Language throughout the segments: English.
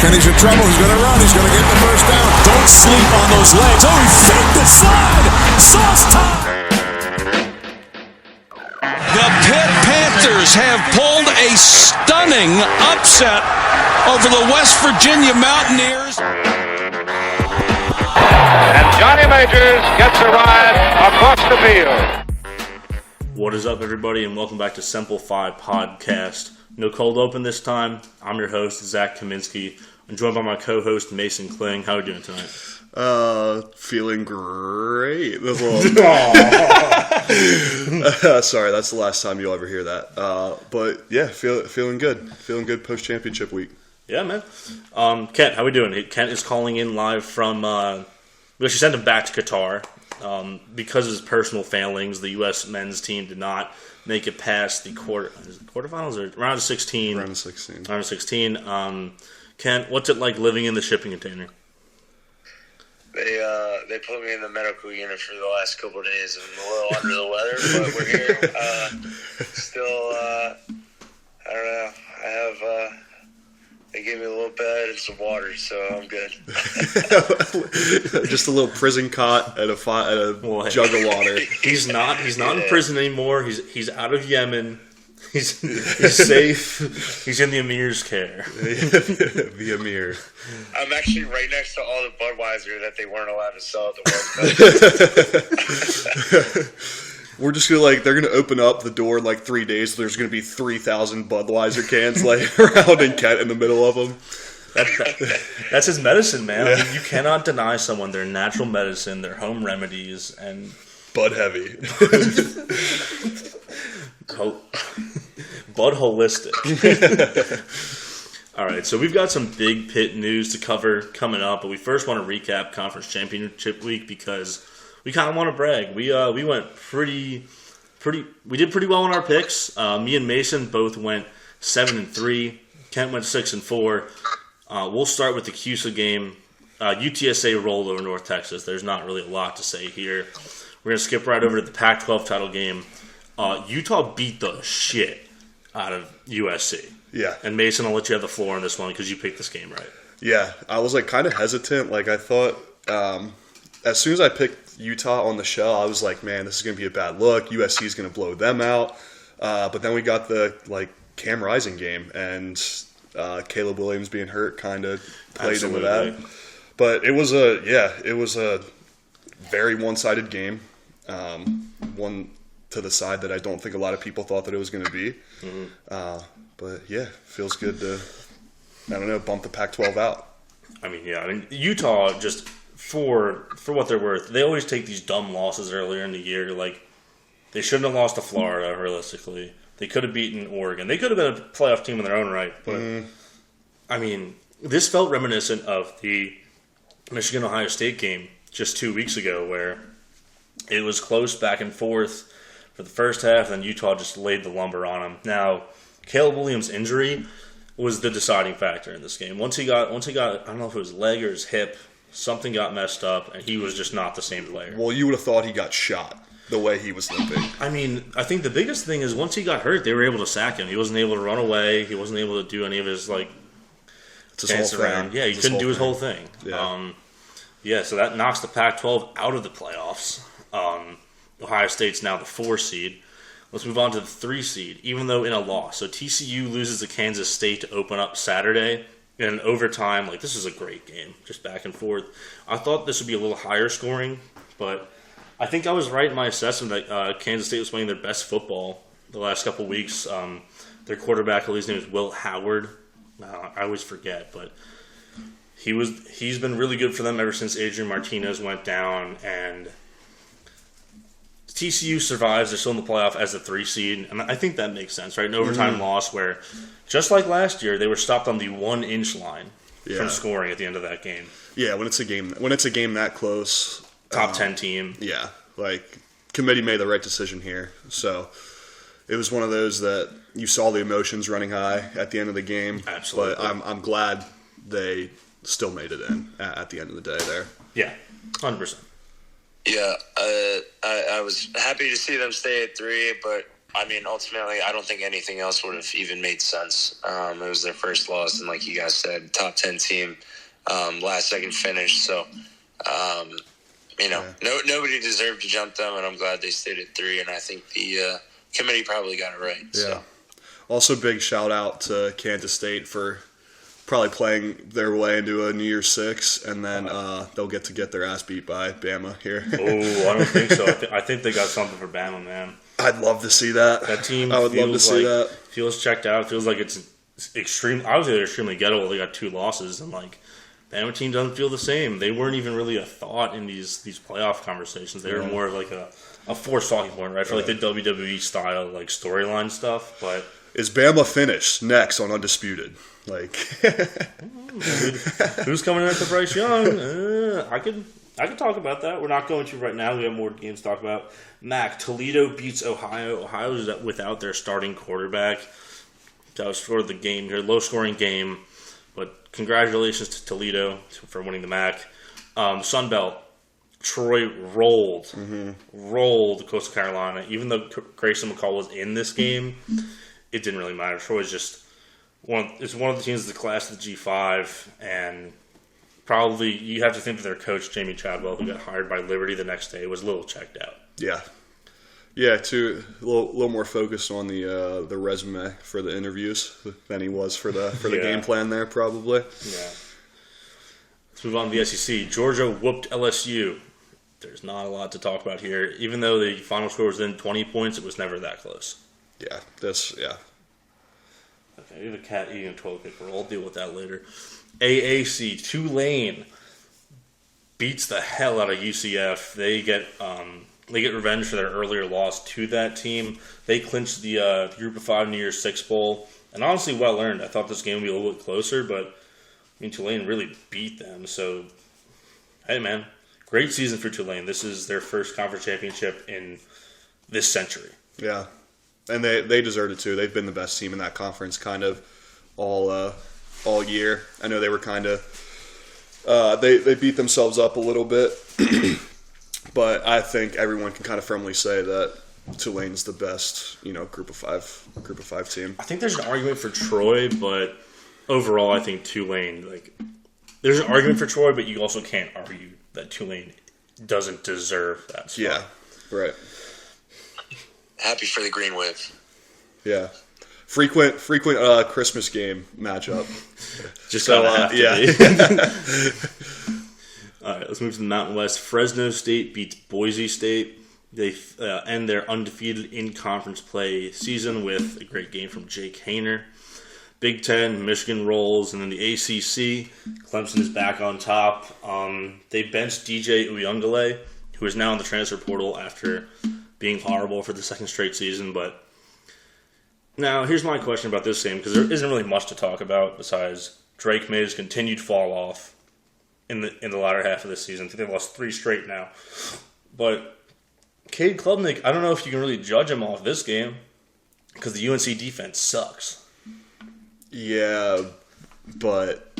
Kenny's in trouble. He's going to run. He's going to get the first down. Don't sleep on those legs. Oh, he faked the slide. Sauce time. The Pitt Panthers have pulled a stunning upset over the West Virginia Mountaineers. And Johnny Majors gets a ride across the field. What is up, everybody, and welcome back to Semple Fi podcast. No cold open this time. I'm your host, Zach Kaminsky. I'm joined by my co-host, Mason Kling. How are you doing tonight? Feeling great. Sorry, that's the last time you'll ever hear that. But yeah, feeling good. Feeling good post-championship week. Yeah, man. Kent, how we doing? Kent is calling in live from, we actually sent him back to Qatar. Because of his personal failings, the U.S. men's team did not make it past the quarterfinals or round of 16. Round of 16. Round of 16. Kent, what's it like living in the shipping container? They put me in the medical unit for the last couple of days. I'm a little under the weather, but we're here. Still, I don't know. They gave me a little bed and some water, so I'm good. Just a little prison cot and a jug of water. He's not in prison anymore. He's out of Yemen. He's safe. He's in the Emir's care. The Emir. I'm actually right next to all the Budweiser that they weren't allowed to sell at the World Cup. We're just gonna they're gonna open up the door in 3 days. So there's gonna be 3,000 Budweiser cans laying around and Kent in the middle of them. That's his medicine, man. I mean, you cannot deny someone their natural medicine, their home remedies, and Bud heavy. Bud holistic. All right, so we've got some big Pitt news to cover coming up, but we first want to recap Conference Championship Week because we kind of want to brag. We went we did pretty well in our picks. Me and Mason both went 7-3. Kent went 6-4. We'll start with the CUSA game. UTSA rolled over North Texas. There's not really a lot to say here. We're going to skip right over to the Pac-12 title game. Utah beat the shit out of USC. Yeah. And Mason, I'll let you have the floor on this one because you picked this game right. Yeah, I was kind of hesitant. I thought as soon as I picked Utah on the show, I was like, man, this is going to be a bad look. USC is going to blow them out. But then we got the Cam Rising game, and Caleb Williams being hurt kind of played into that. But it was a very one-sided game. One to the side that I don't think a lot of people thought that it was going to be. Mm-hmm. But yeah, feels good to, bump the Pac-12 out. Utah, just for what they're worth, they always take these dumb losses earlier in the year. They shouldn't have lost to Florida, realistically. They could have beaten Oregon. They could have been a playoff team in their own right. But, this felt reminiscent of the Michigan-Ohio State game just 2 weeks ago where it was close back and forth for the first half, and Utah just laid the lumber on them. Now, Caleb Williams' injury was the deciding factor in this game. Once he got, I don't know if it was leg or his hip, something got messed up, and he was just not the same player. Well, you would have thought he got shot the way he was limping. I think the biggest thing is once he got hurt, they were able to sack him. He wasn't able to run away. He wasn't able to do any of his dance around. Yeah, he couldn't do his whole thing. Yeah. So that knocks the Pac-12 out of the playoffs. Ohio State's now the 4 seed. Let's move on to the 3 seed, even though in a loss. So TCU loses to Kansas State to open up Saturday in overtime. This is a great game, just back and forth. I thought this would be a little higher scoring, but I think I was right in my assessment that Kansas State was playing their best football the last couple of weeks. Their quarterback, I believe his name is Will Howard. I always forget, but he's been really good for them ever since Adrian Martinez went down, and TCU survives. They're still in the playoff as the 3 seed, and I think that makes sense, right? An overtime loss where, just like last year, they were stopped on the 1-inch line from scoring at the end of that game. Yeah, when it's a game that close, top 10 team. Yeah, committee made the right decision here. So it was one of those that you saw the emotions running high at the end of the game. Absolutely, but I'm glad they still made it in at the end of the day there. Yeah, 100%. Yeah, I was happy to see them stay at 3, but I mean, ultimately, I don't think anything else would have even made sense. It was their first loss, and like you guys said, top 10 team, last second finish. So, nobody deserved to jump them, and I'm glad they stayed at 3. And I think the committee probably got it right. Yeah. So. Also, big shout out to Kansas State for probably playing their way into a New Year's Six, and then they'll get their ass beat by Bama here. Oh, I don't think so. I think they got something for Bama, man. I'd love to see that. That team I would love to see that. Feels checked out. Feels like it's extreme. Obviously, they're extremely gettable. They got 2 losses, and like Bama team doesn't feel the same. They weren't even really a thought in these playoff conversations. They were more of like a forced talking point, right? For like the WWE style like storyline stuff. But is Bama finished next on Undisputed? Like, who's coming in after Bryce Young? I could talk about that. We're not going to right now. We have more games to talk about. Mac, Toledo beats Ohio. Ohio is without their starting quarterback. That was for the game here, low-scoring game. But congratulations to Toledo for winning the MAC. Sun Belt, Troy rolled Coastal Carolina. Even though Grayson McCall was in this game, it didn't really matter. Troy's just one of the teams of the class of the G5, and probably you have to think that their coach, Jamie Chadwell, who got hired by Liberty the next day, was a little checked out. Yeah. Yeah, a little more focused on the resume for the interviews than he was for the game plan there, probably. Yeah. Let's move on to the SEC. Georgia whooped LSU. There's not a lot to talk about here. Even though the final score was within 20 points, it was never that close. Yeah, Okay, we have a cat eating a toilet paper. I'll deal with that later. AAC, Tulane beats the hell out of UCF. They get revenge for their earlier loss to that team. They clinched the Group of 5 New Year's Six Bowl, and honestly, well earned. I thought this game would be a little bit closer, but Tulane really beat them. So, hey, man, great season for Tulane. This is their first conference championship in this century. Yeah, and they deserved it too. They've been the best team in that conference, kind of all year. I know they were kind of they beat themselves up a little bit. But I think everyone can kind of firmly say that Tulane's the best, group of five team. I think there's an argument for Troy, but overall, I think Tulane, there's an argument for Troy, but you also can't argue that Tulane doesn't deserve that spot. Yeah, right. Happy for the Green Wave. Yeah. Frequent Christmas game matchup. Just so, have to yeah. be. All right, let's move to the Mountain West. Fresno State beats Boise State. They end their undefeated in-conference play season with a great game from Jake Hayner. Big Ten, Michigan rolls, and then the ACC, Clemson is back on top. They benched DJ Uyunglele, who is now in the transfer portal after being horrible for the second straight season. But now, here's my question about this game, because there isn't really much to talk about besides Drake made his continued fall off in the latter half of the season. I think they've lost 3 straight now. But Cade Klubnik, I don't know if you can really judge him off this game because the UNC defense sucks. Yeah, but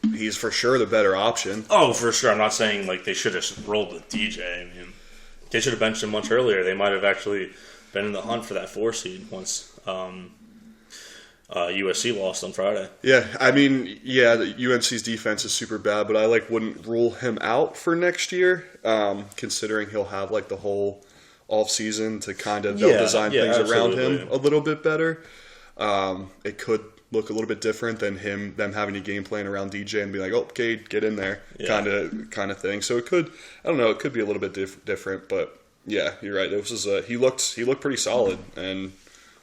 he's for sure the better option. Oh, for sure. I'm not saying they should have rolled with DJ. I mean, they should have benched him much earlier. They might have actually been in the hunt for that 4 seed once USC lost on Friday. Yeah, I mean, the UNC's defense is super bad, but I wouldn't rule him out for next year, considering he'll have the whole off season to kind of design things around him a little bit better. It could look a little bit different than them having a game plan around DJ and be like, "Oh, Cade, get in there," kind of thing. So it could, I don't know, it could be a little bit different, but yeah, you're right. It was he looked pretty solid, and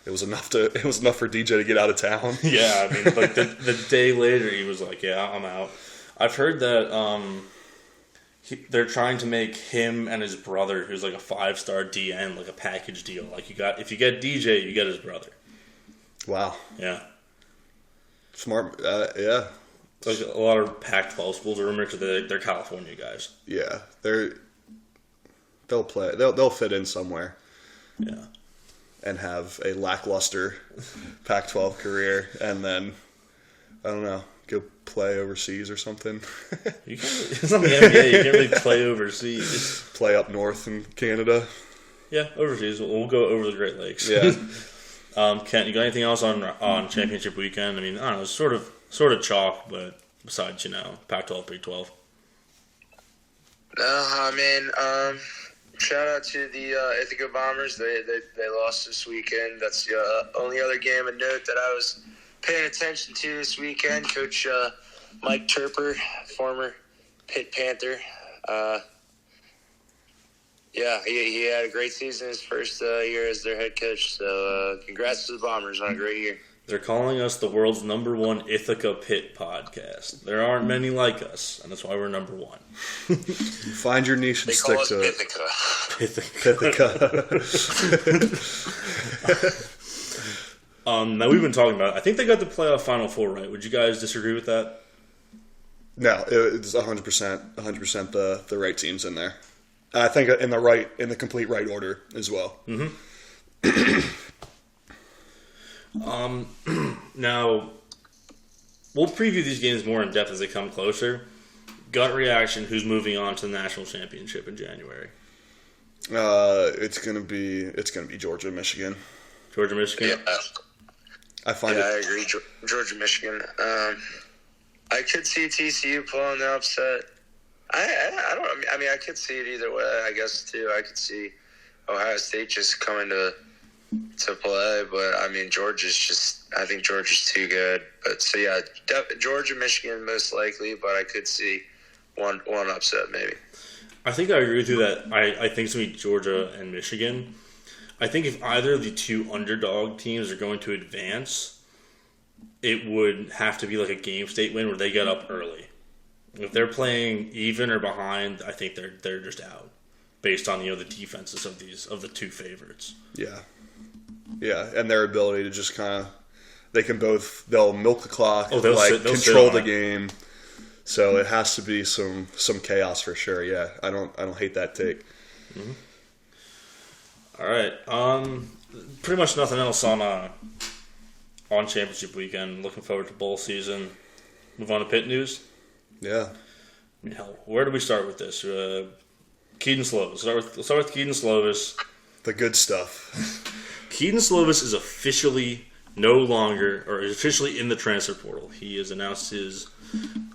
it was enough for DJ to get out of town. Yeah, I mean, the day later he was like, "Yeah, I'm out." I've heard that they're trying to make him and his brother, who's a 5-star DN, a package deal. If you get DJ, you get his brother. Wow. Yeah. Smart. Yeah. A lot of Pac-12 schools are rumored because they're California guys. Yeah, they'll play. They'll fit in somewhere. Yeah. And have a lackluster Pac-12 career, and then I don't know, go play overseas or something. It's not the NBA. You can't really play overseas. Play up north in Canada. Yeah, overseas. We'll go over the Great Lakes. Yeah. Kent, you got anything else on championship weekend? I mean, I don't know, it's sort of chalk, but besides, Pac-12, Big 12. No, I mean, shout out to the Ithaca Bombers. They lost this weekend. That's the only other game of note that I was paying attention to this weekend. Coach Mike Turper, former Pitt Panther. Yeah, he had a great season his first year as their head coach. So congrats to the Bombers on a great year. They're calling us the world's #1 Ithaca Pitt podcast. There aren't many like us, and that's why we're #1. Find your niche and stick to it. Ithaca. Now we've been talking about it. I think they got the playoff Final Four right. Would you guys disagree with that? No, it's 100% the right teams in there. I think in the complete right order as well. Mm-hmm. Now, we'll preview these games more in depth as they come closer. Gut reaction: who's moving on to the national championship in January? It's gonna be Georgia, Michigan. Georgia, Michigan. Yeah. I agree. Georgia, Michigan. I could see TCU pulling the upset. I don't. I mean, I could see it either way. I guess too. I could see Ohio State just coming to play, but I mean, I think Georgia's too good. But so yeah, Georgia, Michigan most likely, but I could see one upset maybe. I think I agree with you that I think it's going to be Georgia and Michigan. I think if either of the two underdog teams are going to advance, it would have to be like a game state win where they get up early. If they're playing even or behind, I think they're just out based on the defenses of the two favorites. Yeah, and their ability to just kind of they'll milk the clock, they'll control the game. So it has to be some chaos for sure. Yeah, I don't hate that take. Mm-hmm. All right, pretty much nothing else on championship weekend. Looking forward to bowl season. Move on to Pitt news. Yeah. I mean, hell, where do we start with this? Kedon Slovis. Let's start with Kedon Slovis. The good stuff. Kedon Slovis is officially is officially in the transfer portal. He has announced his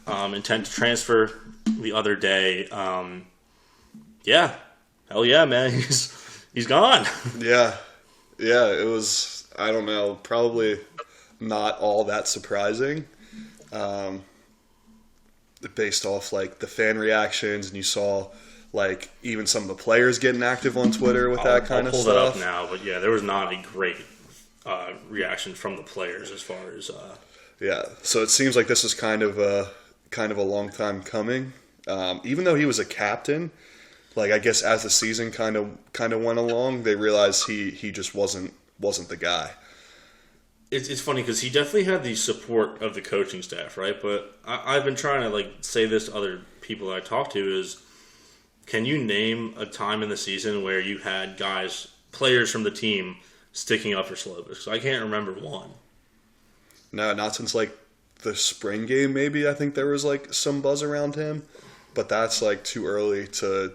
intent to transfer the other day. Yeah. Hell yeah, man. He's gone. Yeah. Yeah, it was, I don't know, probably not all that surprising. Based off like the fan reactions, and you saw like even some of the players getting active on Twitter with that kind of stuff. I'll pull that up now, but yeah, there was not a great reaction from the players as far as. Yeah, so it seems like this is kind of a long time coming. Even though he was a captain, like I guess as the season kind of went along, they realized he just wasn't the guy. It's funny because he definitely had the support of the coaching staff, right? But I've been trying to like say this to other people that I talk to is, can you name a time in the season where you had players from the team sticking up for Slovis? Because I can't remember one. No, not since like the spring game. Maybe I think there was like some buzz around him, but that's like too early to.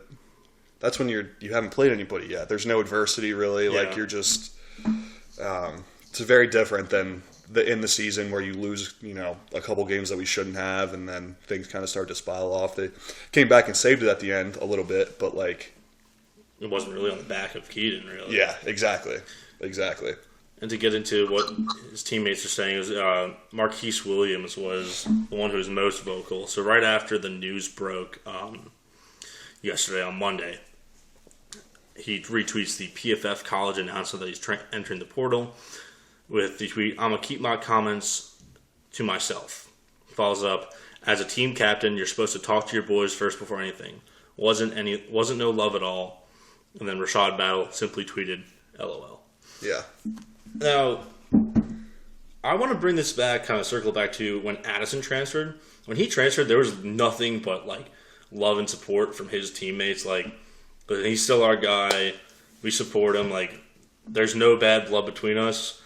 That's when you haven't played anybody yet. There's no adversity really. Yeah. Like you're just. It's very different than in the season where you lose, a couple games that we shouldn't have, and then things kind of start to spiral off. They came back and saved it at the end a little bit, but like it wasn't really on the back of Kedon, really. Yeah, exactly. And to get into what his teammates are saying is Marquise Williams was the one who was most vocal. So right after the news broke yesterday on Monday, he retweets the PFF college announcement that he's entering the portal with the tweet, "I'm going to keep my comments to myself." Follows up, "As a team captain, you're supposed to talk to your boys first before anything. Wasn't no love at all." And then Rashad Battle simply tweeted, "LOL." Yeah. Now, I want to bring this back, kind of circle back to when Addison transferred. When he transferred, there was nothing but like love and support from his teammates. Like, but he's still our guy. We support him. Like, there's no bad blood between us.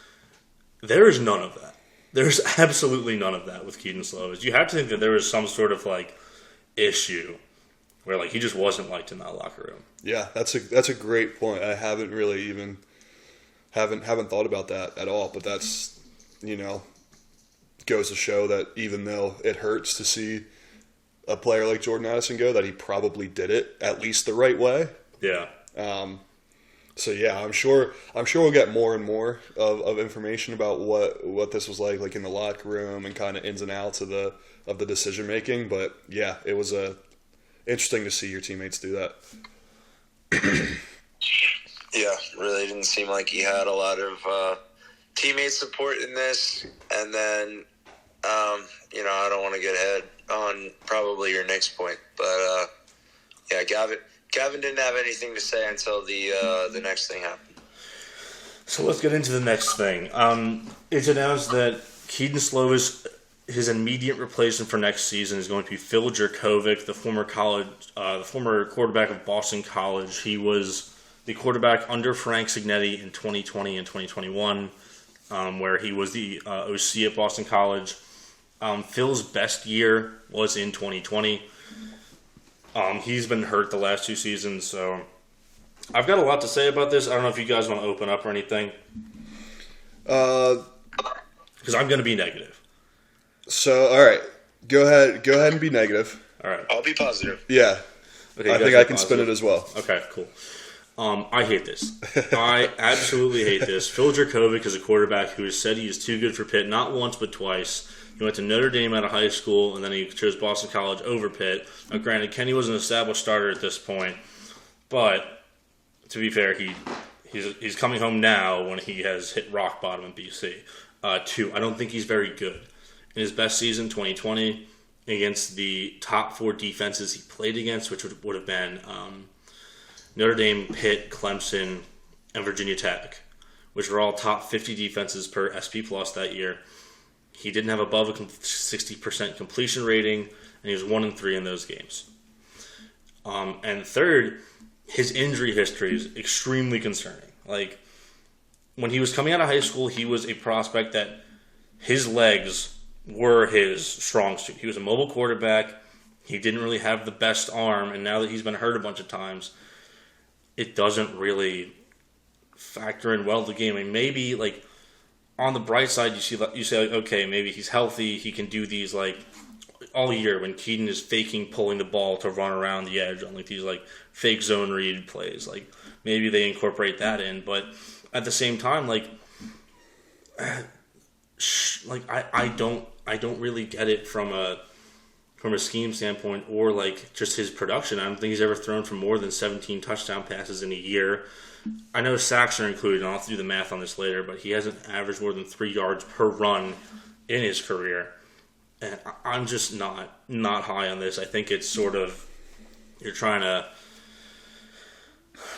There is none of that. There's absolutely none of that with Kedon Slovis. You have to think that there was some sort of like issue where like he just wasn't liked in that locker room. Yeah, that's a great point. I haven't really even haven't thought about that at all. But that's, goes to show that even though it hurts to see a player like Jordan Addison go, that he probably did it at least the right way. Yeah. So yeah, I'm sure we'll get more and more of information about what this was like in the locker room and kind of ins and outs of the decision making. But yeah, it was interesting to see your teammates do that. Yeah, really didn't seem like he had a lot of teammate support in this. And then, I don't want to get ahead on probably your next point, but yeah, Gavin didn't have anything to say until the next thing happened. So let's get into the next thing. It's announced that Kedon Slovis, his immediate replacement for next season, is going to be Phil Jurkovec, the former quarterback of Boston College. He was the quarterback under Frank Signetti in 2020 and 2021, where he was the OC at Boston College. Phil's best year was in 2020. He's been hurt the last 2 seasons, so I've got a lot to say about this. I don't know if you guys want to open up or anything. Because I'm going to be negative. So, all right. Go ahead and be negative. All right. I'll be positive. Yeah. Okay, I think I can spin it as well. Okay, cool. I hate this. I absolutely hate this. Phil Jurkovec is a quarterback who has said he is too good for Pitt, not once but twice. He went to Notre Dame out of high school, and then he chose Boston College over Pitt. Now, granted, Kenny was an established starter at this point, but to be fair, he's coming home now when he has hit rock bottom in BC. 2, I don't think he's very good. In his best season, 2020, against the top 4 defenses he played against, which would have been Notre Dame, Pitt, Clemson, and Virginia Tech, which were all top 50 defenses per SP Plus that year. He didn't have above a 60% completion rating, and he was 1-3 in those games. And third, his injury history is extremely concerning. Like, when he was coming out of high school, he was a prospect that his legs were his strong suit. He was a mobile quarterback. He didn't really have the best arm, and now that he's been hurt a bunch of times, it doesn't really factor in well to the game. I mean, maybe, like, on the bright side, you say, like, okay, maybe he's healthy. He can do these, like, all year when Kedon is faking pulling the ball to run around the edge on, like, these, like, fake zone read plays. Like, maybe they incorporate that in. But at the same time, like I don't really get it from a scheme standpoint or, like, just his production. I don't think he's ever thrown for more than 17 touchdown passes in a year. I know sacks are included, and I'll have to do the math on this later, but he hasn't averaged more than 3 yards per run in his career. And I'm just not high on this. I think it's sort of, you're trying to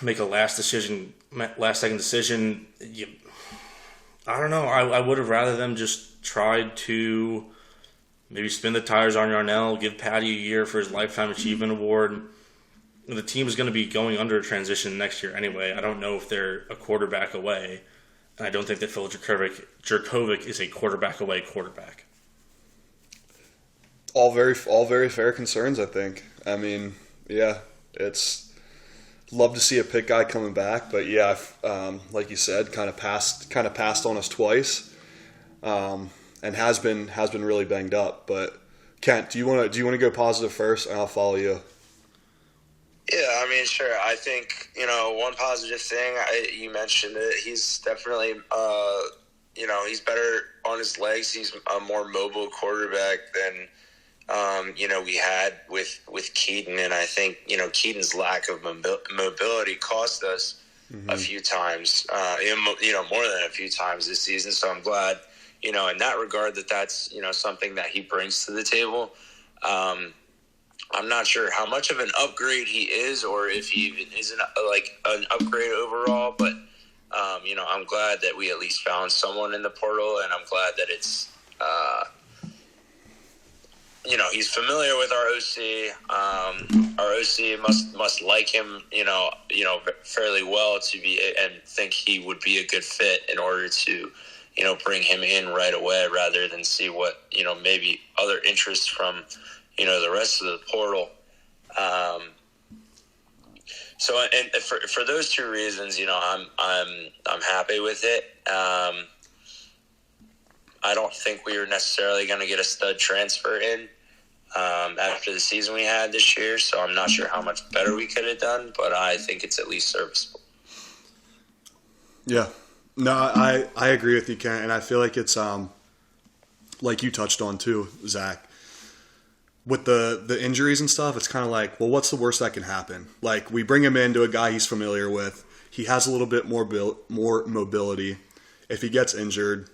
make a last second decision. I don't know. I would have rather them just tried to maybe spin the tires on Yarnell, give Patty a year for his Lifetime Achievement Award. The team is going to be going under a transition next year anyway. I don't know if they're a quarterback away. And I don't think that Phil Jurkovec is a quarterback away quarterback. All very fair concerns, I think. I mean, yeah, it's love to see a Pitt guy coming back, but yeah, like you said, kind of passed on us twice, and has been really banged up. But Kent, do you want to go positive first, and I'll follow you? Yeah, I mean, sure. I think, one positive thing, you mentioned it, he's definitely, he's better on his legs. He's a more mobile quarterback than, we had with Kedon. And I think, Kedon's lack of mobility cost us a few times, more than a few times this season. So I'm glad, in that regard that's, something that he brings to the table. I'm not sure how much of an upgrade he is, or if he even isn't an upgrade overall. But I'm glad that we at least found someone in the portal, and I'm glad that it's he's familiar with our OC. Our OC must like him, fairly well to be and think he would be a good fit in order to, bring him in right away rather than see what maybe other interests from. The rest of the portal. So, and for those two reasons, I'm happy with it. I don't think we were necessarily going to get a stud transfer in after the season we had this year, so I'm not sure how much better we could have done, but I think it's at least serviceable. Yeah. No, I agree with you, Ken, and I feel like it's like you touched on too, Zach. With the injuries and stuff, it's kind of like, well, what's the worst that can happen? Like, we bring him into a guy he's familiar with. He has a little bit more mobility. If he gets injured,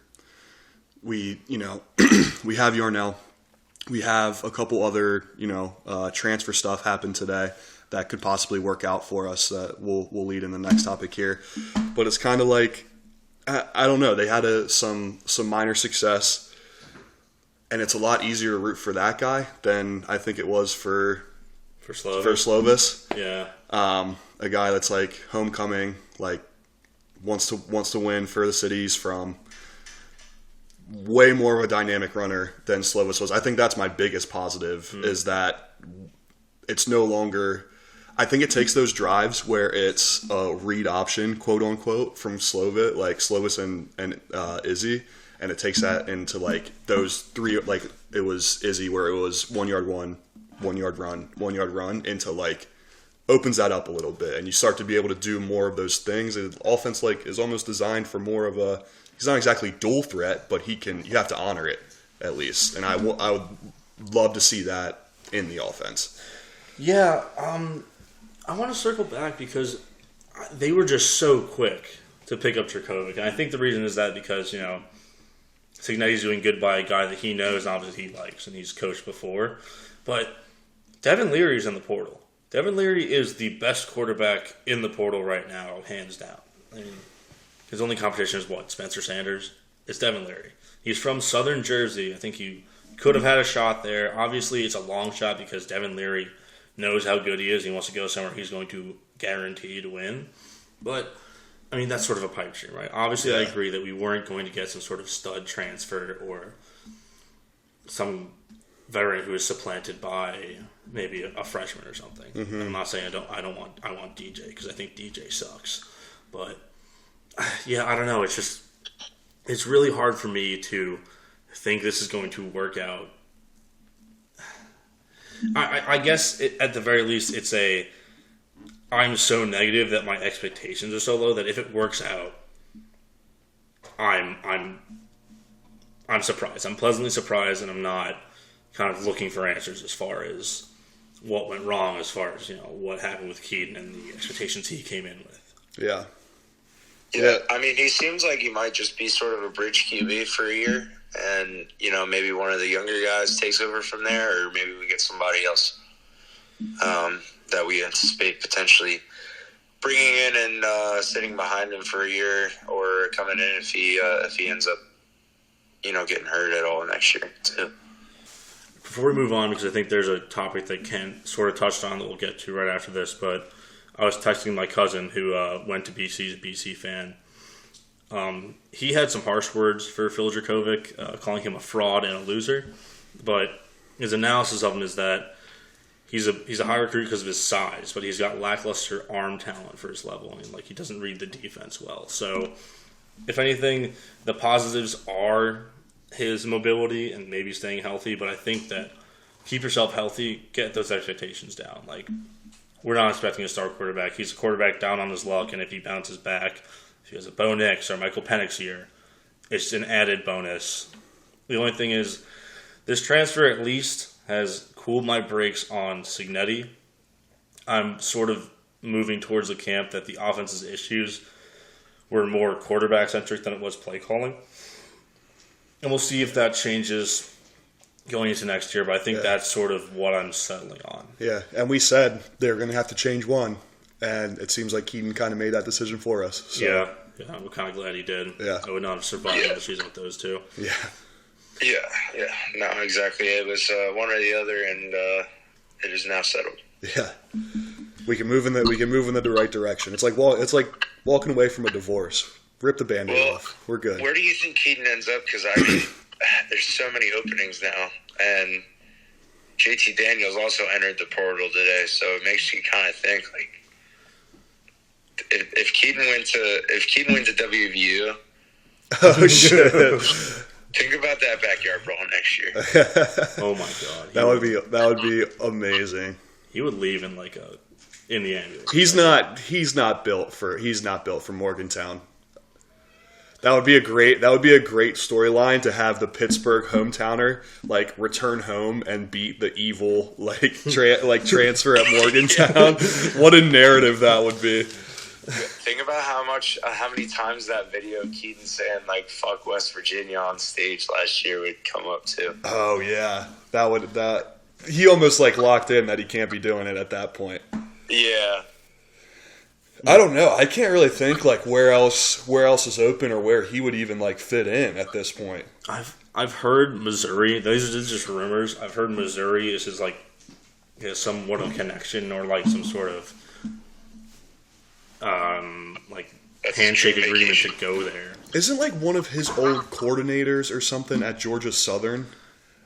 we we have Yarnell. We have a couple other, transfer stuff happen today that could possibly work out for us that we'll lead in the next topic here. But it's kind of like, I don't know. They had some minor success. And it's a lot easier to root for that guy than I think it was for Slovis. Yeah. A guy that's like homecoming, like wants to win for the city. He's from. Way more of a dynamic runner than Slovis was. I think that's my biggest positive is that it's no longer. I think it takes those drives where it's a read option, quote unquote, from Slovis, like Slovis and Izzy. And it takes that into like those three, like it was Izzy where it was 1 yard run, 1 yard run, 1 yard run into like opens that up a little bit. And you start to be able to do more of those things. And offense like is almost designed for more of a, he's not exactly dual threat, but you have to honor it at least. And I would love to see that in the offense. Yeah. I want to circle back because they were just so quick to pick up Jurkovec. And I think the reason is that because, Signetti's doing good by a guy that he knows and obviously he likes and he's coached before. But Devin Leary's in the portal. Devin Leary is the best quarterback in the portal right now, hands down. I mean, his only competition is what? Spencer Sanders? It's Devin Leary. He's from Southern Jersey. I think he could have had a shot there. Obviously, it's a long shot because Devin Leary knows how good he is. He wants to go somewhere he's going to guarantee to win. But I mean, that's sort of a pipe dream, right? Obviously, I agree that we weren't going to get some sort of stud transfer or some veteran who is supplanted by maybe a freshman or something. Mm-hmm. I'm not saying I want DJ because I think DJ sucks, but yeah, I don't know. It's really hard for me to think this is going to work out. I guess at the very least, it's I'm so negative that my expectations are so low that if it works out, I'm surprised. I'm pleasantly surprised, and I'm not kind of looking for answers as far as what went wrong, as far as what happened with Kedon and the expectations he came in with. Yeah. Yeah, I mean, he seems like he might just be sort of a bridge QB for a year, and maybe one of the younger guys takes over from there, or maybe we get somebody else that we anticipate potentially bringing in and sitting behind him for a year, or coming in if he ends up, getting hurt at all next year too. Before we move on, because I think there's a topic that Ken sort of touched on that we'll get to right after this, but I was texting my cousin who went to BC, he's a BC fan. He had some harsh words for Phil Jurkovec, calling him a fraud and a loser, but his analysis of him is that he's a high recruit because of his size, but he's got lackluster arm talent for his level. I mean, he doesn't read the defense well. So, if anything, the positives are his mobility and maybe staying healthy, but I think that keep yourself healthy, get those expectations down. Like, we're not expecting a star quarterback. He's a quarterback down on his luck, and if he bounces back, if he has a Bo Nix or Michael Penix year, it's an added bonus. The only thing is, this transfer at least has cooled my brakes on Signetti. I'm sort of moving towards the camp that the offense's issues were more quarterback-centric than it was play calling. And we'll see if that changes going into next year, but I think that's sort of what I'm settling on. Yeah, and we said they're going to have to change one, and it seems like Kedon kind of made that decision for us. So. Yeah, I'm kind of glad he did. Yeah. I would not have survived the season with those two. Yeah. Yeah. No, exactly. It was one or the other, and it is now settled. Yeah. We can move in the right direction. It's like walking away from a divorce. Rip the Band-Aid off. We're good. Where do you think Kedon ends up? Because there's so many openings now, and JT Daniels also entered the portal today, so it makes you kind of think like if Kedon went to WVU, Oh shit! think about that backyard brawl next year. Oh my god, that would be amazing. he would leave in in the ambulance. He's not built for Morgantown. That would be a great storyline to have the Pittsburgh hometowner return home and beat the evil transfer at Morgantown. What a narrative that would be. Think about how many times that video of Kedon saying "fuck West Virginia" on stage last year would come up too. Oh yeah, he almost locked in that he can't be doing it at that point. Yeah. I don't know. I can't really think where else is open or where he would even fit in at this point. I've heard Missouri. These are just rumors. I've heard Missouri is just has somewhat of a connection or some sort of handshake agreement to go there. Isn't one of his old coordinators or something at Georgia Southern?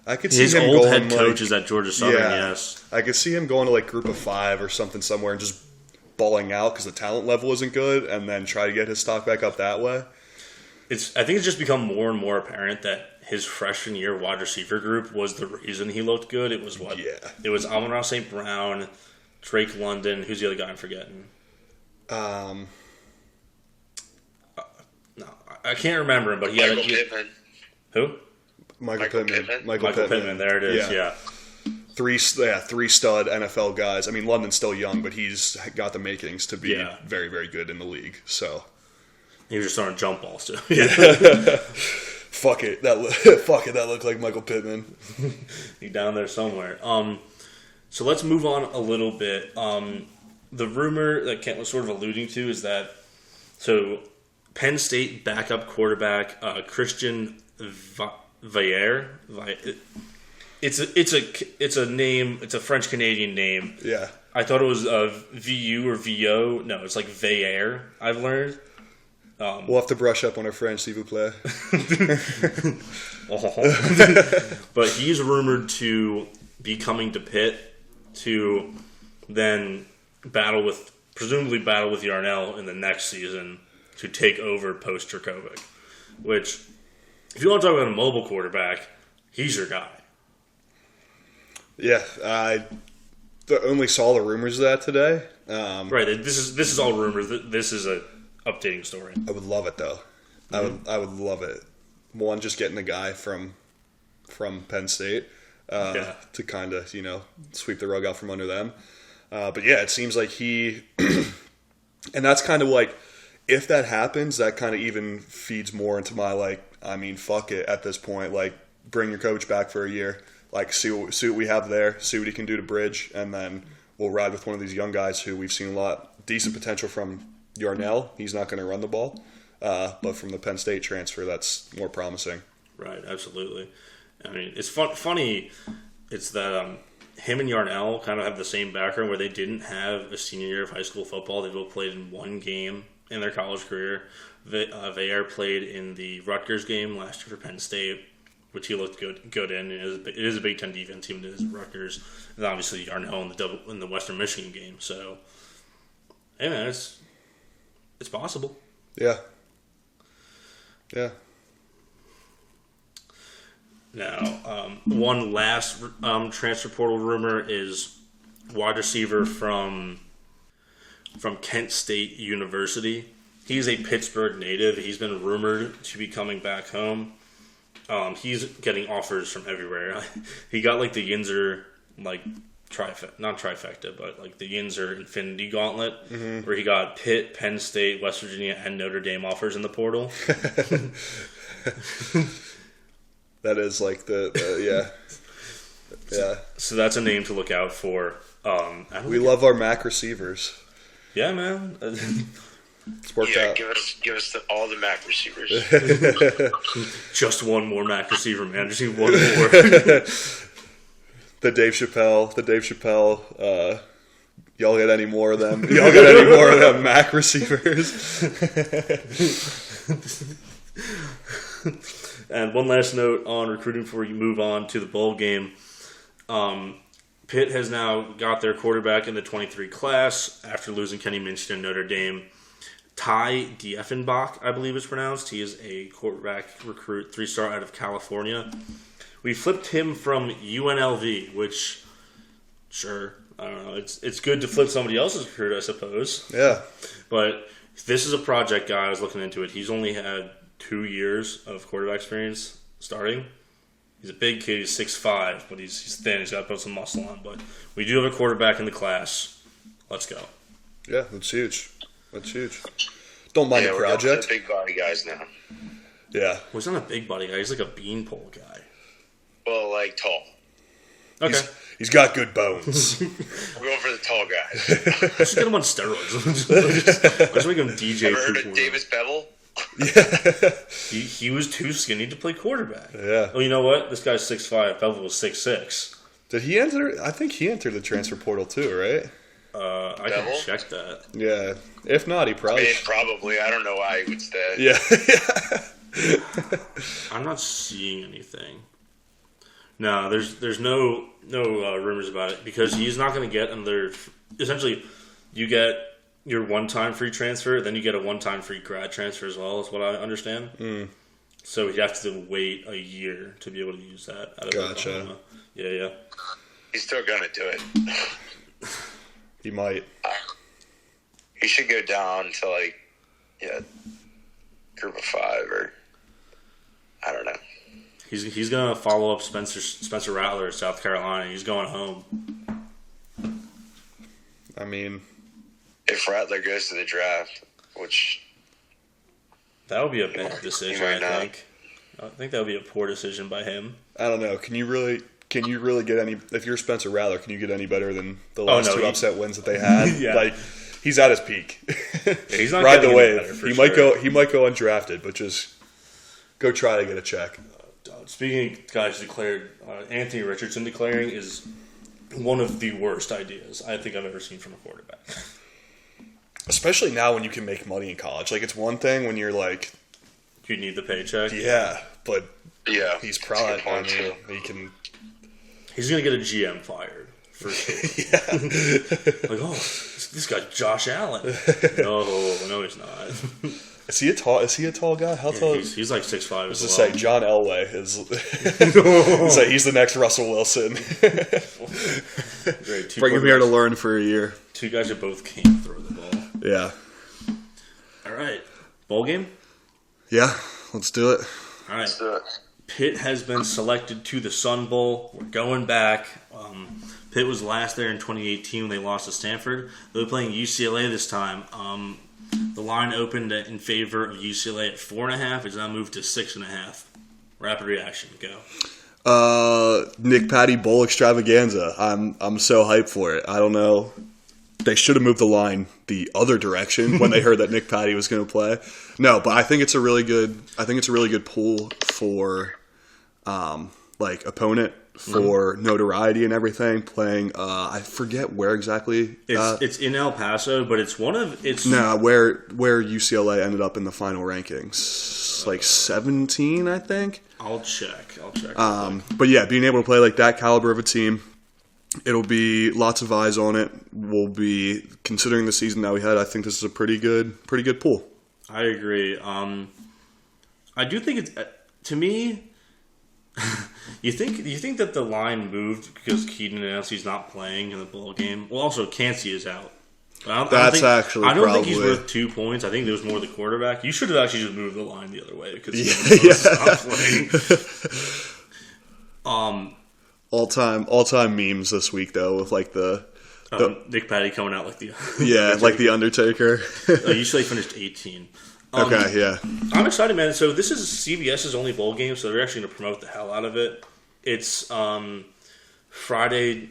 I could see His him old going head coach is at Georgia Southern. Yeah. Yes, I could see him going to Group of 5 or something somewhere and just balling out because the talent level isn't good, and then try to get his stock back up that way. I think it's just become more and more apparent that his freshman year wide receiver group was the reason he looked good. It was what? Yeah. It was Amon-Ra St. Brown, Drake London. Who's the other guy I'm forgetting? Um, No, I can't remember him, but he Michael had Pittman. Who? Michael Pittman. Michael Pittman. There it is. Yeah. Three stud NFL guys. I mean, London's still young, but he's got the makings to be very, very good in the league. So He was just throwing jump balls too. Fuck it. That looked like Michael Pittman. He's down there somewhere. So let's move on a little bit. The rumor that Kent was sort of alluding to is that Penn State backup quarterback Christian Vayer. It's a name. It's a French Canadian name. Yeah. I thought it was VU or VO. No, it's Vayer. I've learned. We'll have to brush up on our French, s'il vous plaît. But he's rumored to be coming to Pitt to then presumably battle with Yarnell in the next season to take over post Jurkovec. Which, if you want to talk about a mobile quarterback, he's your guy. Yeah, I only saw the rumors of that today. Right, this is all rumors. This is a updating story. I would love it though. Mm-hmm. I would love it. One, just getting the guy from Penn State to kind of sweep the rug out from under them. But yeah, it seems like he, and that's kind of if that happens, that kind of even feeds more into my fuck it at this point. Bring your coach back for a year. See what we have there. See what he can do to bridge, and then we'll ride with one of these young guys who we've seen a lot decent potential from. Yarnell, he's not going to run the ball, but from the Penn State transfer, that's more promising. Right, absolutely. I mean, it's funny. It's that him and Yarnell kind of have the same background where they didn't have a senior year of high school football. They both played in one game in their college career. Vayer played in the Rutgers game last year for Penn State, which he looked good in. It is a Big Ten defense team. It is Rutgers, and obviously Yarnell in the Western Michigan game. So, hey man, it's possible. Yeah. Yeah. Now, one last transfer portal rumor is wide receiver from Kent State University. He's a Pittsburgh native. He's been rumored to be coming back home. He's getting offers from everywhere. He got the Yinzer not trifecta, but the Yinzer Infinity Gauntlet, where he got Pitt, Penn State, West Virginia, and Notre Dame offers in the portal. That is yeah. So that's a name to look out for. We love our MAC receivers. Yeah, man. It's worked out. Give us all the MAC receivers. Just one more MAC receiver, man. Just need one more. The Dave Chappelle, y'all get any more of them? Y'all get any more of them MAC receivers? And one last note on recruiting before you move on to the bowl game. Pitt has now got their quarterback in the 23 class after losing Kenny Minchin and Notre Dame. Ty Dieffenbach, I believe it's pronounced. He is a quarterback recruit, 3-star out of California. We flipped him from UNLV, which, sure, I don't know. It's good to flip somebody else's recruit, I suppose. Yeah. But this is a project guy. I was looking into it. He's only had 2 years of quarterback experience starting. He's a big kid. He's 6'5", but he's thin. He's got to put some muscle on. But we do have a quarterback in the class. Let's go. Yeah, that's huge. That's huge. Don't mind the project. We're going to the big body guys now. Yeah. Well, he's not a big body guy. He's like a beanpole guy. Well, like tall. Okay. He's got good bones. We're going for the tall guys. Let's just get him on steroids. Let's make him DJ. Ever heard of Davis Bevel? He was too skinny to play quarterback. Yeah. Well, you know what? This guy's 6'5". Bevel was 6'6". Did he enter? I think he entered the transfer portal too, right? I Bevel? can check that. Yeah. If not, he probably. Probably. I don't know why he would stay. Yeah. I'm not seeing anything. No, there's no rumors about it because he's not going to get another. Essentially, you get your one-time free transfer, then you get a one-time free grad transfer as well. Is what I understand. So he'd have to wait a year to be able to use that. Out of Gotcha. Oklahoma. Yeah. He's still going to do it. He might. He should go down to group of 5 or I don't know. He's gonna follow up Spencer Rattler, South Carolina. He's going home. I mean, if Rattler goes to the draft, which that would be a bad decision. might not. I think that would be a poor decision by him. I don't know. Can you really get any? If you're Spencer Rattler, can you get any better than the last two upset wins that they had? Yeah. Like, he's at his peak. Yeah, he's not ride the getting any better, wave. for He sure. might go undrafted, but just go try to get a check. Speaking of guys declared, Anthony Richardson declaring is one of the worst ideas I think I've ever seen from a quarterback. Especially now when you can make money in college. Like, it's one thing when you're like, You need the paycheck. yeah, but yeah, he's probably. that's a good point, too. He can. He's gonna get a GM fired for sure. Yeah. Like, this guy's Josh Allen. No, he's not. Is he a tall guy? How tall? He's like 6'5". I was to say John Elway is. He's the next Russell Wilson. Great. Bring him here to learn for a year. Two guys who both can't throw the ball. Yeah. All right, bowl game. Yeah. Let's do it. All right. Pitt has been selected to the Sun Bowl. We're going back. Pitt was last there in 2018 when they lost to Stanford. They're playing UCLA this time. The line opened in favor of UCLA at 4.5. It's now moved to 6.5. Rapid reaction. Go. Nick Patty Bowl extravaganza. I'm so hyped for it. I don't know. They should have moved the line the other direction when they heard that Nick Patty was going to play. No, but I think it's a really good. Pool for, opponent for notoriety and everything. Playing, I forget where exactly. It's in El Paso, but it's one of it's. Where UCLA ended up in the final rankings, like 17, I think. I'll check. But yeah, being able to play like that caliber of a team. It'll be lots of eyes on it. We'll be considering the season that we had. I think this is a pretty good pool. I agree. I do think it's to me. You think that the line moved because Kedon announced he's not playing in the bowl game? Well, also Cansey is out. I don't think he's worth 2 points. I think there was more the quarterback. You should have actually just moved the line the other way because he stopped playing. All time memes this week though with like the Nick Patty coming out like the like the Undertaker. UCLA finished 18. Okay, yeah. I'm excited, man. So this is CBS's only bowl game, so they're actually going to promote the hell out of it. It's Friday,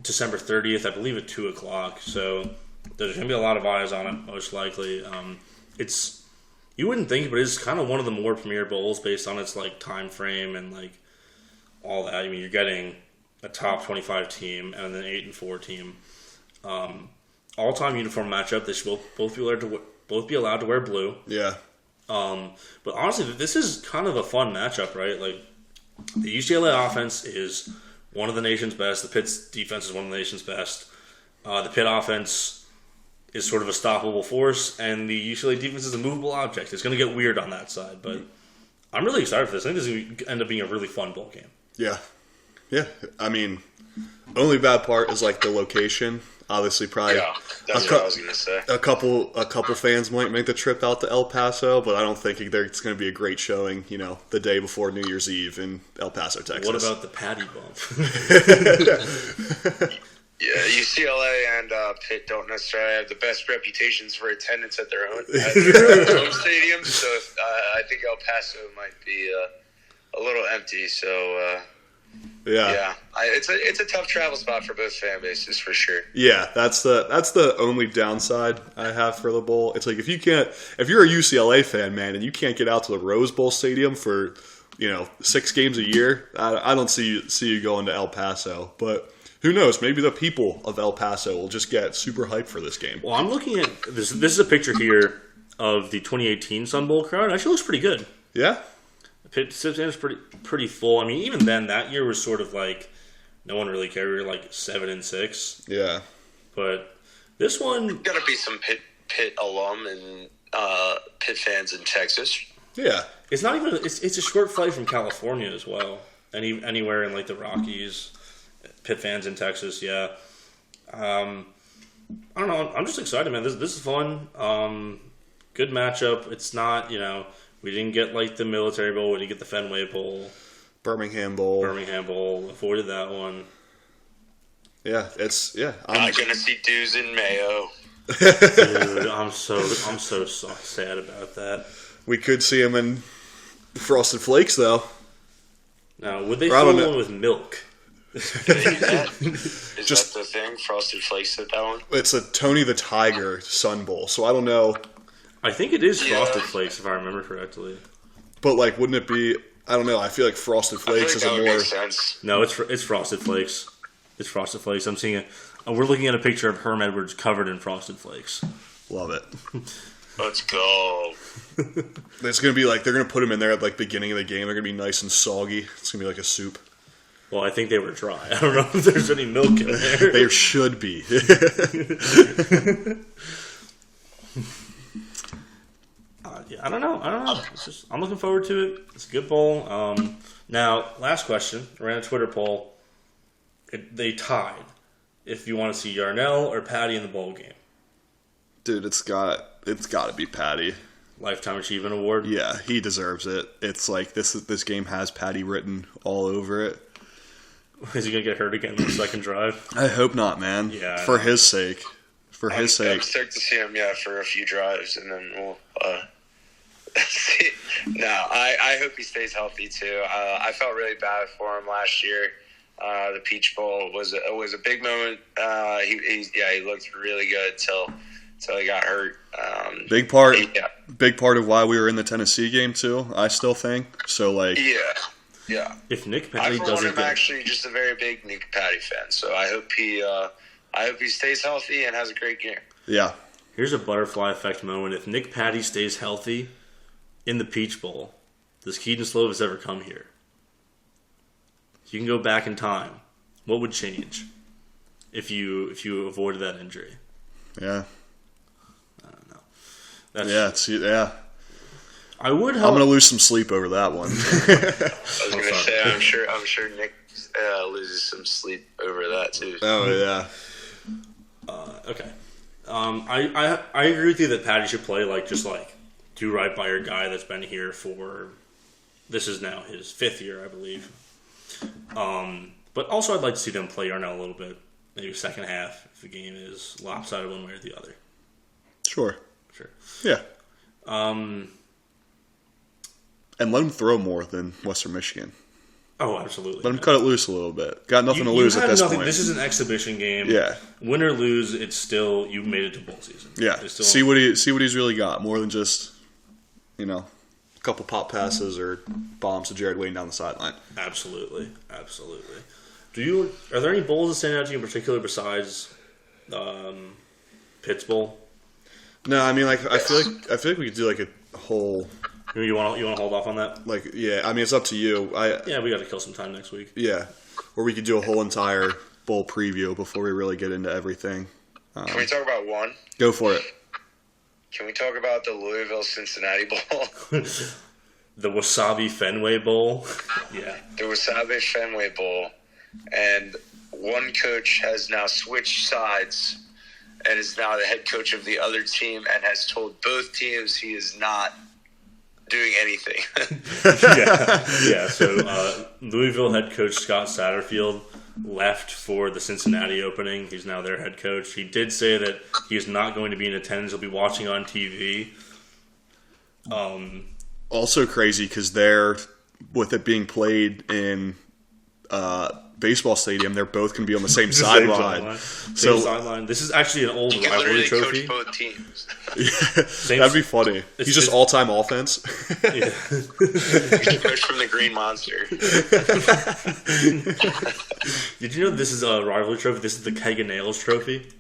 December 30th, I believe at 2:00. So there's going to be a lot of eyes on it, most likely. It's you wouldn't think, but it's kind of one of the more premier bowls based on its like time frame and like all that. I mean, you're getting a top 25 team and an 8-4 team. All-time uniform matchup. They should both be allowed to wear blue. Yeah. But honestly, this is kind of a fun matchup, right? Like the UCLA offense is one of the nation's best. The Pitt's defense is one of the nation's best. The Pitt offense is sort of a stoppable force, and the UCLA defense is a movable object. It's going to get weird on that side, but I'm really excited for this. I think this is going to end up being a really fun bowl game. Yeah. Yeah. I mean, only bad part is like the location. Obviously, probably that's what I was going to say. A couple fans might make the trip out to El Paso, but I don't think it's going to be a great showing. The day before New Year's Eve in El Paso, Texas. What about the patty bump? Yeah, UCLA and Pitt don't necessarily have the best reputations for attendance at their own home stadiums, so I think El Paso might be a little empty. So it's a tough travel spot for both fan bases for sure. Yeah, that's the only downside I have for the bowl. It's like if you're a UCLA fan, man, and you can't get out to the Rose Bowl stadium for 6 games a year, I don't see you going to El Paso, but. Who knows? Maybe the people of El Paso will just get super hyped for this game. Well, I'm looking at this. This is a picture here of the 2018 Sun Bowl crowd. It actually looks pretty good. Yeah, Pitt Stadium's pretty full. I mean, even then, that year was sort of like no one really cared. We were like 7-6. Yeah, but this one got to be some Pitt alum and Pitt fans in Texas. Yeah, it's not even. It's a short flight from California as well. Anywhere in like the Rockies. Pitt fans in Texas, yeah. I don't know. I'm just excited, man. This is fun. Good matchup. It's not, we didn't get like the Military Bowl. We didn't get the Fenway Bowl. Birmingham Bowl. Avoided that one. Yeah, I'm not gonna see dues in Mayo. Dude, I'm so sad about that. We could see him in Frosted Flakes, though. Now, would they fill one with milk? Is that the thing? Frosted Flakes at that one? It's a Tony the Tiger Sun Bowl, so I don't know. I think it is Frosted Flakes, if I remember correctly. But like, wouldn't it be? I don't know. I feel like Frosted Flakes is a more. Make sense. No, it's Frosted Flakes. It's Frosted Flakes. I'm seeing it. We're looking at a picture of Herm Edwards covered in Frosted Flakes. Love it. Let's go. It's gonna be like they're gonna put him in there at like beginning of the game. They're gonna be nice and soggy. It's gonna be like a soup. Well, I think they were dry. I don't know if there's any milk in there. There should be. Yeah, I don't know. I'm looking forward to it. It's a good bowl. Now, last question. I ran a Twitter poll. They tied. If you want to see Yarnell or Patty in the bowl game. Dude, it's got to be Patty. Lifetime Achievement Award. Yeah, he deserves it. It's like this game has Patty written all over it. Is he gonna get hurt again in the second drive? I hope not, man. Yeah. For his sake. I'm stoked to see him, for a few drives, and then we'll see. No, I hope he stays healthy too. I felt really bad for him last year. The Peach Bowl was a big moment. He looked really good till he got hurt. Big part of why we were in the Tennessee game too. I still think so. Like yeah. If Nick Patty doesn't, I'm actually just a very big Nick Patty fan. So I hope he stays healthy and has a great game. Yeah. Here's a butterfly effect moment. If Nick Patty stays healthy in the Peach Bowl, does Kedon Slovis ever come here? You can go back in time. What would change if you avoided that injury? Yeah. I don't know. Yeah. I would hope. I'm going to lose some sleep over that one. I was going to say, I'm sure Nick loses some sleep over that too. Oh yeah. Okay. I agree with you that Patty should play do right by your guy that's been here for. This is now his 5th year, I believe. But also, I'd like to see them play Yarnell a little bit, maybe second half if the game is lopsided one way or the other. Sure. Yeah. And let him throw more than Western Michigan. Oh, absolutely. Let him cut it loose a little bit. Got nothing to lose at this point. This is an exhibition game. Yeah. Win or lose, it's still you made it to bowl season. Yeah. See what he's really got. More than just, a couple pop passes or bombs to Jared Wayne down the sideline. Absolutely. Are there any bowls that stand out to you in particular besides Pitt's Bowl? No, I mean I feel like we could do like a whole. You want to hold off on that? It's up to you. We got to kill some time next week. Yeah, or we could do a whole entire bowl preview before we really get into everything. Can we talk about one? Go for it. Can we talk about the Louisville-Cincinnati Bowl? The Wasabi Fenway Bowl. Yeah. The Wasabi Fenway Bowl. And one coach has now switched sides and is now the head coach of the other team and has told both teams he is not doing anything. Yeah. So Louisville head coach Scott Satterfield left for the Cincinnati opening. He's now their head coach. He did say that he's not going to be in attendance. He'll be watching on TV. Also crazy because they're, with it being played in baseball stadium, they're both going to be on the same sideline. Same sideline. This is actually an old rivalry trophy. Coach both teams. That'd be funny. He's just all-time offense. Yeah. Coach from the Green Monster. Did you know this is a rivalry trophy? This is the Keg of Nails trophy.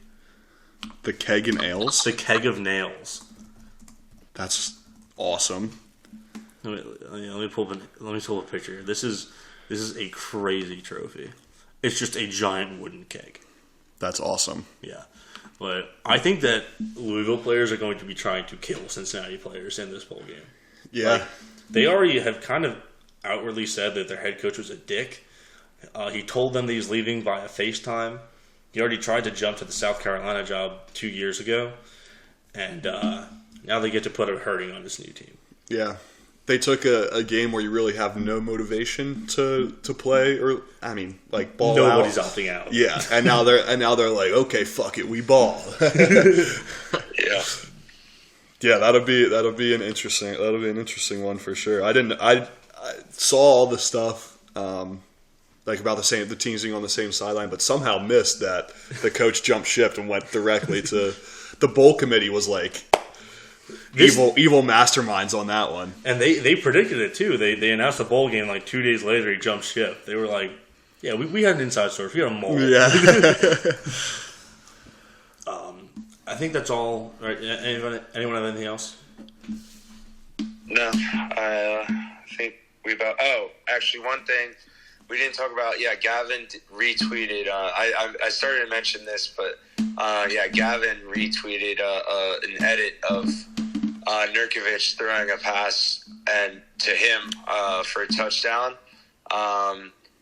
The Keg and Ales? The Keg of Nails. That's awesome. Let me pull a picture. This is a crazy trophy. It's just a giant wooden keg. That's awesome. Yeah. But I think that Louisville players are going to be trying to kill Cincinnati players in this bowl game. Yeah. Like, they already have kind of outwardly said that their head coach was a dick. He told them that he's leaving via FaceTime. He already tried to jump to the South Carolina job 2 years ago. And now they get to put a hurting on this new team. Yeah. They took a game where you really have no motivation to play, or ball out. Nobody's opting out. Yeah, and now they're like, okay, fuck it, we ball. Yeah. Yeah, that'll be an interesting one for sure. I saw all the stuff about the teams being on the same sideline, but somehow missed that the coach jumped ship and went directly to the bowl committee. Was like. Evil masterminds on that one. And they predicted it too. They announced the bowl game like 2 days later. He jumped ship. They were like, yeah, we had an inside source. We had a mole. Yeah. I think that's all. Right? Anyone have anything else? No. I think we about... Oh, actually, one thing we didn't talk about. Yeah, Gavin retweeted. I started to mention this, but Gavin retweeted an edit of Jurkovec throwing a pass and to him for a touchdown.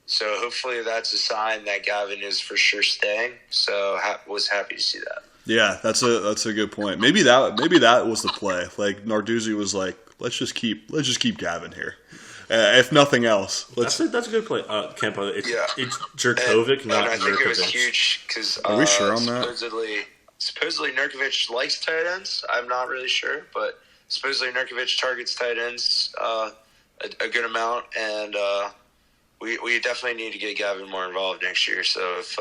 So hopefully that's a sign that Gavin is for sure staying. So was happy to see that. Yeah, that's a good point. Maybe that was the play. Like Narduzzi was like, let's just keep Gavin here. If nothing else, that's a good play. Kempo, it's Jurkovec, not I think Jurkovec. It was huge because are we sure on that? Supposedly Jurkovec likes tight ends. I'm not really sure, but supposedly Jurkovec targets tight ends a good amount, and we definitely need to get Gavin more involved next year. So if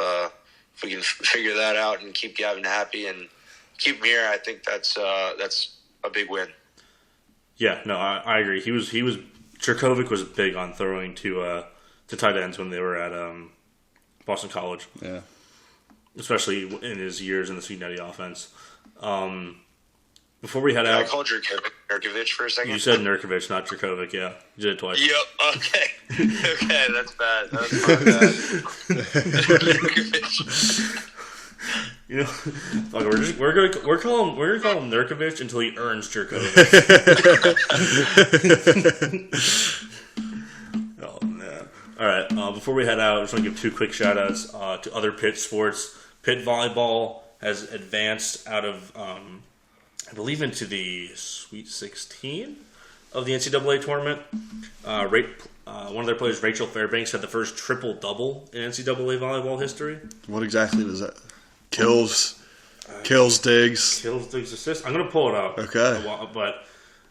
we can figure that out and keep Gavin happy and keep him here, I think that's a big win. Yeah, no, I agree. Jurkovec was big on throwing to tight ends when they were at Boston College. Yeah. Especially in his years in the Cincinnati offense. Before we head out... I called Jurkovec for a second. You said Jurkovec, not Jurkovec, yeah. You did it twice. Yep, okay. Okay, that's bad. That's my bad. Jurkovec. You know, we're gonna call him Jurkovec until he earns Jurkovec. Oh man! All right. Before we head out, I just want to give two quick shout outs to other Pitt sports. Pitt volleyball has advanced out of, I believe, into the Sweet 16 of the NCAA tournament. One of their players, Rachel Fairbanks, had the first triple-double in NCAA volleyball history. What exactly was that? Kills, digs, assists. I'm going to pull it up. Okay. But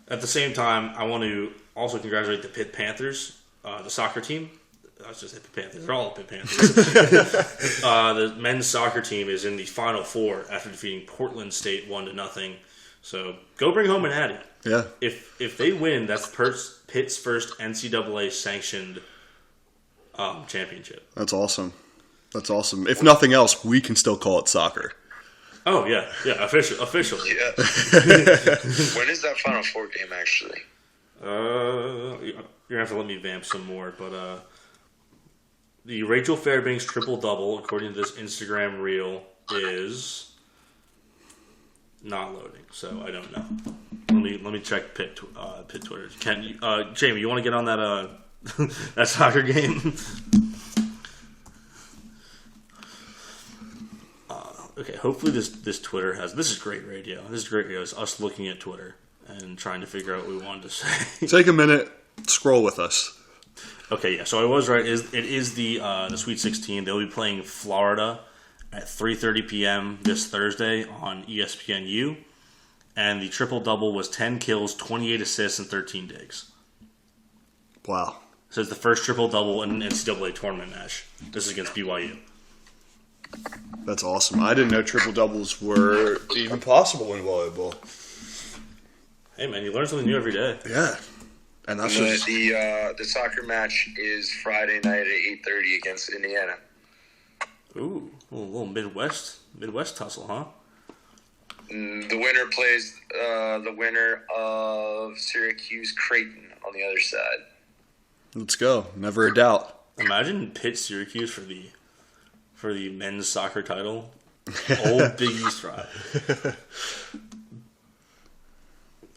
at the same time, I want to also congratulate the Pitt Panthers, the soccer team. I was just Pitt Panthers. They're all Pitt Panthers. The men's soccer team is in the Final Four after defeating Portland State 1-0. So go bring home an Addy. Yeah. If they win, that's Pitt's first NCAA sanctioned championship. That's awesome. If nothing else, we can still call it soccer. Oh yeah, officially. Yeah. When is that Final Four game actually? You're gonna have to let me vamp some more, but the Rachel Fairbanks triple double, according to this Instagram reel, is not loading, so I don't know. Let me check Pitt Twitter. Can you, Jamie? You want to get on that that soccer game? Okay, hopefully this Twitter has. This is great radio. This is great radio. It's us looking at Twitter and trying to figure out what we wanted to say. Take a minute, scroll with us. Okay, yeah. So I was right. It is the Sweet 16. They'll be playing Florida at 3:30 p.m. this Thursday on ESPNU, and the triple double was 10 kills, 28 assists, and 13 digs. Wow. So it's the first triple double in an NCAA tournament match. This is against BYU. That's awesome. I didn't know triple doubles were even possible in volleyball. Hey man, you learn something new every day. Yeah. And that's the soccer match is Friday night at 8:30 against Indiana. Ooh, a little Midwest tussle, huh? The winner plays the winner of Syracuse Creighton on the other side. Let's go. Never a doubt. Imagine Pitt Syracuse for the men's soccer title. Old Big East ride.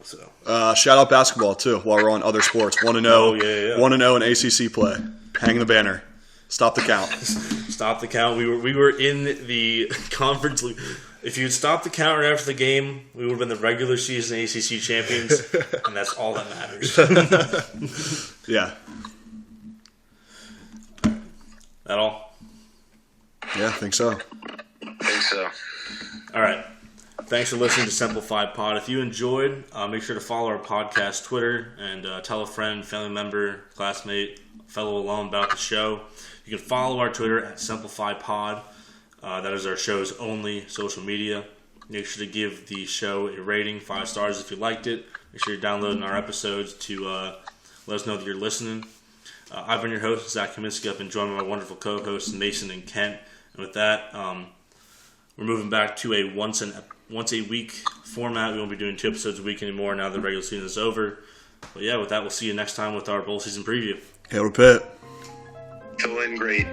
So Shout out basketball too. While we're on other sports, 1-0. Oh, yeah. 1-0 in ACC play. Hang the banner. Stop the count. Stop the count. We were in the conference league. If you'd stopped the count right after the game, we would have been the regular season ACC champions, and that's all that matters. Yeah. That all? Yeah, I think so. All right. Thanks for listening to Semple Fi Pod. If you enjoyed, make sure to follow our podcast Twitter and tell a friend, family member, classmate, fellow alum about the show. You can follow our Twitter at Semple Fi Pod. That is our show's only social media. Make sure to give the show a rating, 5 stars if you liked it. Make sure you're downloading our episodes to let us know that you're listening. I've been your host, Zach Kaminsky. I've been joined by my wonderful co-hosts, Mason and Kent. And with that, we're moving back to a once a week format. We won't be doing 2 episodes a week anymore now that the regular season is over. But yeah, with that, we'll see you next time with our bowl season preview. Hail to Pitt. Feeling great.